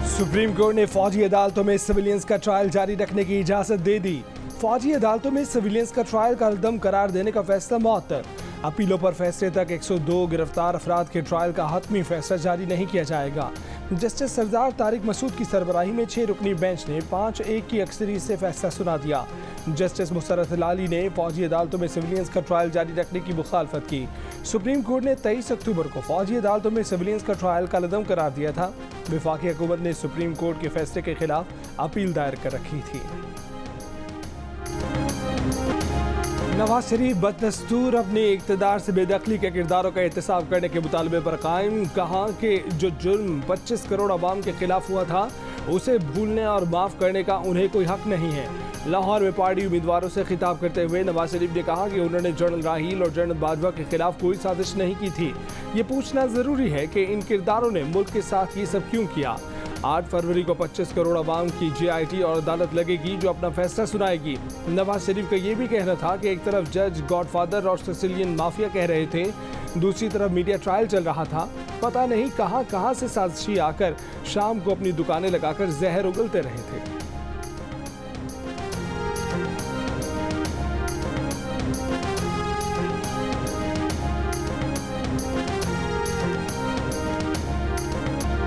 Supreme court ने फौजी अदालतों में सिविलियंस का ट्रायल जारी रखने की इजाजत दे दी। फौजी अदालतों में सिविलियंस का ट्रायल कलअदम करार देने का फैसला मअतल। अपीलों पर फैसले तक 102 गिरफ्तार अफराद के ट्रायल का हतमी फैसला जारी नहीं किया जाएगा। जस्टिस सरदार तारिक मसूद की सरबराही में 6 रुकनी बेंच ने 5-1 की अक्सरियत से फैसला सुना दिया। जस्टिस मुसर्रत हिलाली ने फौजी अदालतों में सिविलियंस का ट्रायल जारी रखने की मुखालफत की। सुप्रीम कोर्ट ने 23 अक्टूबर को फौजी अदालतों में सिविलियंस का ट्रायल कलअदम करार दिया था। वफाकी हुकूमत ने सुप्रीम कोर्ट के फैसले के खिलाफ अपील दायर कर रखी थी। नवाज शरीफ बदस्तूर अपने इक़्तिदार से बेदखली के किरदारों का एहतसाब करने के मुतालबे पर कायम। कहा कि जो जुर्म 25 करोड़ अवाम के खिलाफ हुआ था उसे भूलने और माफ़ करने का उन्हें कोई हक नहीं है। लाहौर में पार्टी उम्मीदवारों से खिताब करते हुए नवाज शरीफ ने कहा कि उन्होंने जनरल राहील और जनरल बाजवा के खिलाफ कोई साजिश नहीं की थी। ये पूछना ज़रूरी है कि इन किरदारों ने मुल्क के साथ ये सब क्यों किया। 8 फरवरी को 25 करोड़ अवाम की JIT और अदालत लगेगी जो अपना फैसला सुनाएगी। नवाज शरीफ का ये भी कहना था कि एक तरफ जज गॉडफादर और सिसिलियन माफिया कह रहे थे, दूसरी तरफ मीडिया ट्रायल चल रहा था। पता नहीं कहां से साजिशी आकर शाम को अपनी दुकानें लगाकर जहर उगलते रहे थे।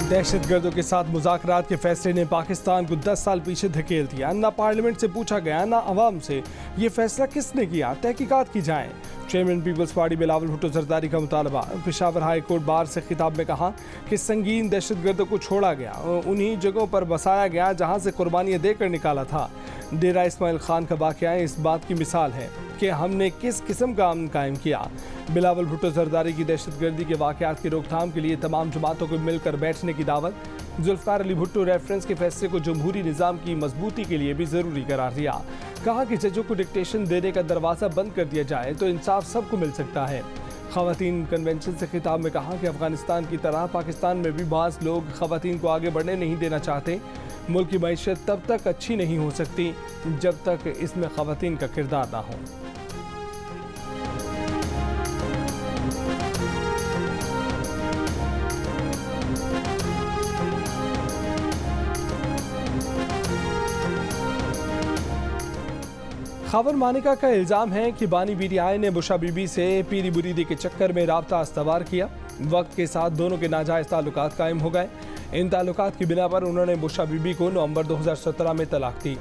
दहशतगर्दों के साथ मुज़ाकरात के फैसले ने पाकिस्तान को 10 साल पीछे धकेल दिया। ना पार्लियामेंट से पूछा गया ना अवाम से। ये फैसला किसने किया, तहकीकात की जाए। Chairman Peoples Party Bilawal Bhutto Zardari का मुतालबा। पेशावर हाई कोर्ट बार से खिताब में कहा कि संगीन दहशतगर्दों को छोड़ा गया, उन्हीं जगहों पर बसाया गया जहां से कुर्बानियां देकर निकाला था। डेरा इस्माइल खान का वाक़या इस बात की मिसाल है कि हमने किस किस्म का अमन कायम किया। बिलावल भुट्टो जरदारी की दहशतगर्दी के वाक़यात की रोकथाम के लिए तमाम जमातों को मिलकर बैठने की दावत। जुल्फ़िकार अली भुट्टो रेफरेंस के फैसले को जमहूरी निज़ाम की मजबूती के लिए भी ज़रूरी करार दिया। कहा कि जजों को डिक्टेशन देने का दरवाज़ा बंद कर दिया जाए तो इंसाफ सबको मिल सकता है। ख़वातीन कन्वेंशन से खिताब में कहा कि अफ़गानिस्तान की तरह पाकिस्तान में भी बाज़ लोग ख़वातीन को आगे बढ़ने नहीं देना चाहते। मुल्क की मईशत तब तक अच्छी नहीं हो सकती जब तक इसमें ख़वातीन का किरदार ना हो। खबर मानिका का इल्ज़ाम है कि बानी BTI ने बुशा बीबी से पीरी बुरीदी के चक्कर में राब्ता इस्तवार किया। वक्त के साथ दोनों के नाजायज़ ताल्लुकात कायम हो गए। इन ताल्लुकात की बिना पर उन्होंने बुशा बीबी को नवंबर 2017 में तलाक दी।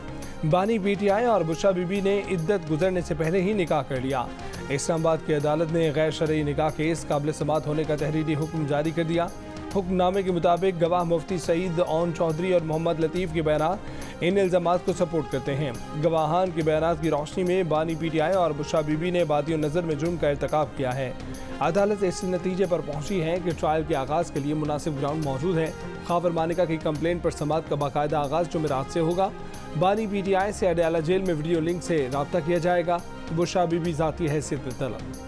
बानी BTI और बुशा बीबी ने इद्दत गुजरने से पहले ही निकाह कर लिया। इस्लामाबाद की अदालत ने गैर शरई निकाह केस काबिल समात होने का तहरीरी हुक्म जारी कर दिया। हुक्मनामे के मुताबिक गवाह मुफ्ती सईद ओन चौधरी और मोहम्मद लतीफ़ के बयान इन इल्ज़ामात को सपोर्ट करते हैं। गवाहान के बयान की रोशनी में बानी BTI और बुशा बीबी ने बादियों नज़र में जुर्म का इर्तिकाब किया है। अदालत इस नतीजे पर पहुंची है कि ट्रायल के आगाज़ के लिए मुनासिब ग्राउंड मौजूद है। खबर मानिका की कंप्लेंट पर समात का बाकायदा आगाज़ जुमेरात से होगा। बानी BTI से अडयाला जेल में वीडियो लिंक से रब्ता किया जाएगा। बुशा बीबी ज़ाती हैसियत में तलब।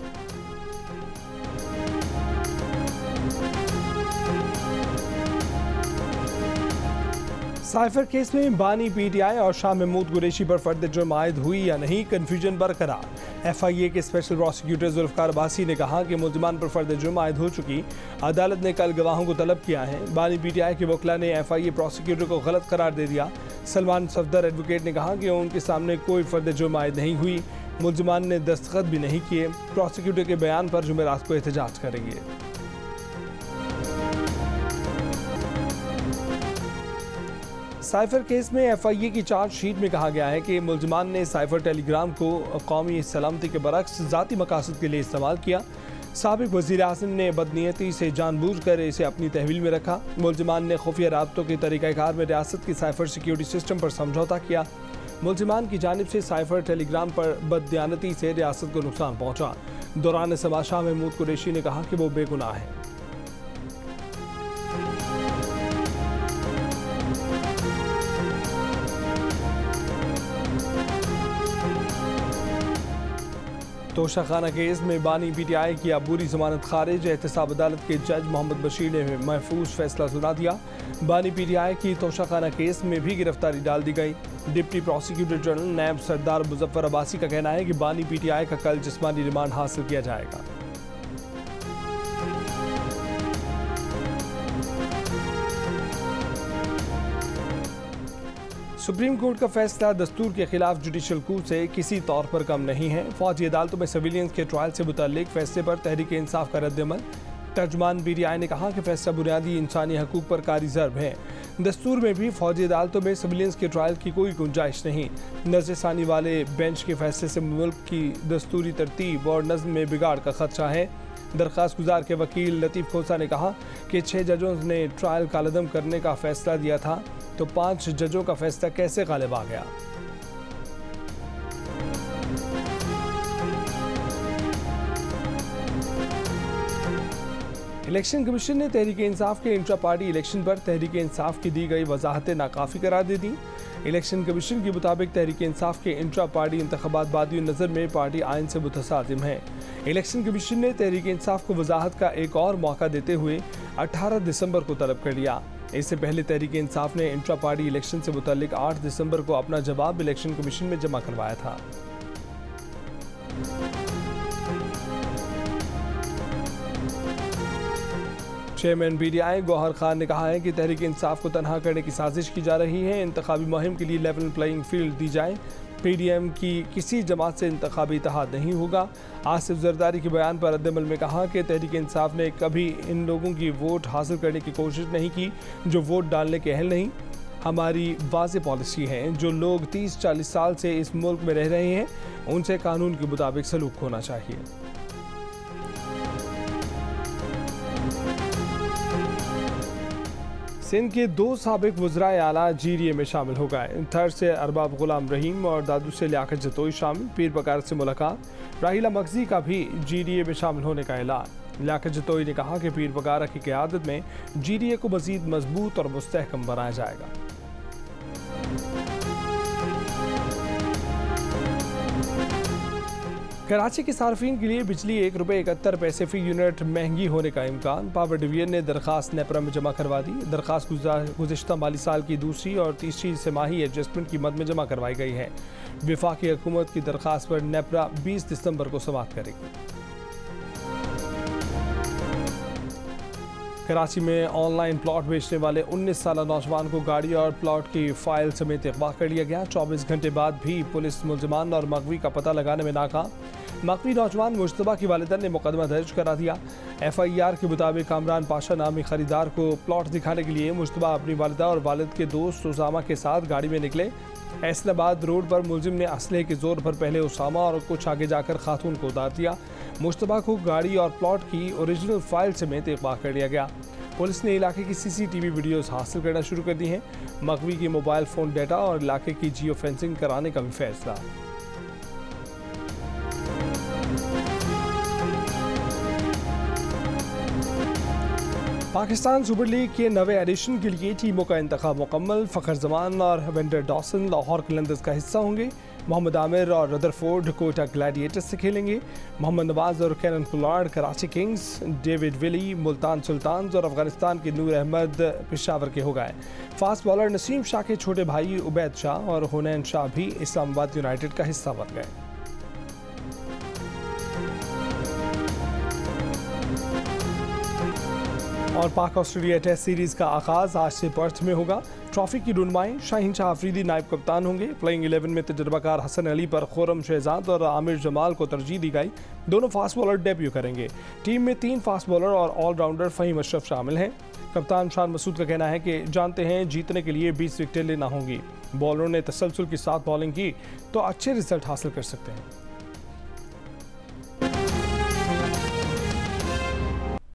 साइफर केस में बानी BTI और शाह महमूद कुरैशी पर फर्द जुर्म आयद हुई या नहीं, कन्फ्यूजन बरकरार। FIA के स्पेशल प्रोसिक्यूटर जुल्फ़िकार अब्बासी ने कहा कि मुल्ज़िमान पर फर्द जुर्म आयद हो चुकी। अदालत ने कल गवाहों को तलब किया है। बानी BTI के वकला ने FIA प्रोसिक्यूटर को गलत करार दे दिया। सलमान सफदर एडवोकेट ने कहा कि उनके सामने कोई फर्द जुर्म आयद नहीं हुई। मुल्ज़िमान ने दस्तखत भी नहीं किए। प्रोसिक्यूटर के बयान पर जुमेरात को एहतजाज करेंगे। साइफर केस में FIA की चार्जशीट में कहा गया है कि मुल्ज़िमान ने साइफर टेलीग्राम को कौमी सलामती के बरक्स ज़ाती मकासद के लिए इस्तेमाल किया। साबिक़ वज़ीर आज़म ने बदनीयती से जानबूझकर इसे अपनी तहवील में रखा। मुल्ज़िमान ने खुफिया राब्तों के तरीक़ाकार में रियासत की साइफर सिक्योरिटी सिस्टम पर समझौता किया। मुल्ज़िमान की जानिब से साइफर टेलीग्राम पर बददियानती से रियासत को नुकसान पहुँचा। दौरान समात शाह महमूद कुरैशी ने कहा कि वो बेगुनाह है। तोशाखाना केस में बानी BTI की अबूरी जमानत खारिज। एहतसाब अदालत के जज मोहम्मद बशीर ने महफूज फैसला सुना दिया। बानी BTI की तोशाखाना केस में भी गिरफ्तारी डाल दी गई। डिप्टी प्रोसिक्यूटर जनरल नायब सरदार मुजफ्फर अब्बासी का कहना है कि बानी BTI का कल जिस्मानी रिमांड हासिल किया जाएगा। सुप्रीम कोर्ट का फैसला दस्तूर के खिलाफ जुडिशल कू से किसी तौर पर कम नहीं है। फौजी अदालतों में सिविलियंस के ट्रायल से मुताल्लिक फैसले पर तहरीक इंसाफ का रद्दअमल। तर्जुमान पीटीआई ने कहा कि फैसला बुनियादी इंसानी हकूक पर कारी ज़र्ब है। दस्तूर में भी फौजी अदालतों में सिविलियंस के ट्रायल की कोई गुंजाइश नहीं। नज़रसानी वाले बेंच के फैसले से मुल्क की दस्तूरी तरतीब और नज़्म में बिगाड़ का खदशा है। दरख्वास्त गुजार के वकील लतीफ़ खोसा ने कहा कि 6 जजों ने ट्रायल कालअदम करने का फैसला दिया था, तो 5 जजों का फैसला कैसे गालिब आ गया। इलेक्शन कमीशन ने तहरीक इंसाफ के इंट्रा पार्टी इलेक्शन पर तहरीक इंसाफ की दी गई वजाहतें नाकाफी करार दे दी। इलेक्शन कमीशन के मुताबिक तहरीक इंसाफ के इंट्रा पार्टी इंतखाबात बादी नज़र में पार्टी आइन से मुतसादिम है। इलेक्शन कमीशन ने तहरीक इंसाफ को वजाहत का एक और मौका देते हुए 18 दिसंबर को तलब कर लिया। इससे पहले तहरीक इंसाफ ने इंट्रा पार्टी इलेक्शन से मुतल्लिक 8 दिसंबर को अपना जवाब इलेक्शन कमीशन में जमा करवाया था। चेयरमैन पीटीआई गौहर खान ने कहा है कि तहरीक इंसाफ को तनहा करने की साजिश की जा रही है। इंतखाबी मुहिम के लिए लेवल प्लेइंग फील्ड दी जाए। पीडीएम की किसी जमात से इंतखाबी इत्तेहाद नहीं होगा। आसिफ जरदारी के बयान पर रद्दअमल में कहा कि तहरीक इंसाफ ने कभी इन लोगों की वोट हासिल करने की कोशिश नहीं की जो वोट डालने के अहल नहीं। हमारी वाज़ेह पॉलिसी है, जो लोग 30-40 साल से इस मुल्क में रह रहे हैं उनसे कानून के मुताबिक सलूक होना चाहिए। सिंध के 2 साबिक वज़राए आला जीडीए में शामिल हो गए। थर से अरबाब गुलाम रहीम और दादू से लियाकत जतोई शामिल। पीर बकार से मुलाकात। राहिला मगजी का भी जीडीए में शामिल होने का ऐलान। लियाकत जतोई ने कहा कि पीर बकार की क़यादत में जीडीए को मज़ीद मजबूत और मुस्तहकम बनाया जाएगा। कराची के सार्फिन के लिए बिजली ₹1.71 फी यूनिट महंगी होने का इम्कान। पावर डिवीजन ने दरख्वास्त नेपरा में जमा करवा दी। दरख्वास्त गुज़िश्ता माली साल की दूसरी और तीसरी तिमाही एडजस्टमेंट की मद में जमा करवाई गई है। वफाकी हुकूमत की दरख्वास्त पर नेपरा 20 दिसंबर को समाअत करेगी। कराची में ऑनलाइन प्लॉट बेचने वाले 19 साल नौजवान को गाड़ी और प्लॉट की फाइल समेत अगवा कर लिया गया। 24 घंटे बाद भी पुलिस मुलजमान और मगवी का पता लगाने में नाकाम। मगवी नौजवान मुश्तबा की वालिदा ने मुकदमा दर्ज करा दिया। FIR के मुताबिक कामरान पाशा नामी खरीदार को प्लॉट दिखाने के लिए मुश्तबा अपनी वालिदा और वालिद के दोस्त उसामा के साथ गाड़ी में निकले। ऐसलाबाद रोड पर मुलजिम ने असलहे के जोर पर पहले उसामा और कुछ आगे जाकर खातून को उतार दिया। मुश्तबा को गाड़ी और प्लॉट की ओरिजिनल फाइल समेत अगवा कर लिया गया। पुलिस ने इलाके की CCTV वीडियोस हासिल करना शुरू कर दी हैं। मगवी के मोबाइल फ़ोन डाटा और इलाके की जियो फेंसिंग कराने का भी फैसला। पाकिस्तान सुपर लीग के नवे एडिशन के लिए टीमों का इंतखाब मुकम्मल। फ़खर जमान और वेंडर डॉसन लाहौर कलंदर्स का हिस्सा होंगे। मोहम्मद आमिर और रदरफोर्ड कोटा ग्लैडिएटर्स से खेलेंगे। मोहम्मद नवाज और Kieron Pollard Karachi Kings, David Willey Multan Sultans और अफगानिस्तान के नूर अहमद पेशावर के हो गए। फास्ट बॉलर नसीम शाह के छोटे भाई उबैद शाह और हुनैन शाह भी इस्लामाबाद यूनाइटेड का हिस्सा बन गए। और पाक ऑस्ट्रेलिया टेस्ट सीरीज का आगाज आज से पर्थ में होगा। ट्रॉफी की रुनमाई शाहीन शाह अफरीदी नायब कप्तान होंगे। प्लेइंग 11 में तजुर्बाकार हसन अली पर खुर्रम शहजाद और आमिर जमाल को तरजीह दी गई। दोनों फास्ट बॉलर डेब्यू करेंगे। टीम में 3 फास्ट बॉलर और ऑलराउंडर फ़हीम अशरफ शामिल हैं। कप्तान शान मसूद का कहना है कि जानते हैं जीतने के लिए 20 विकेटें लेना होंगी। बॉलरों ने तसलसल के साथ बॉलिंग की तो अच्छे रिजल्ट हासिल कर सकते हैं।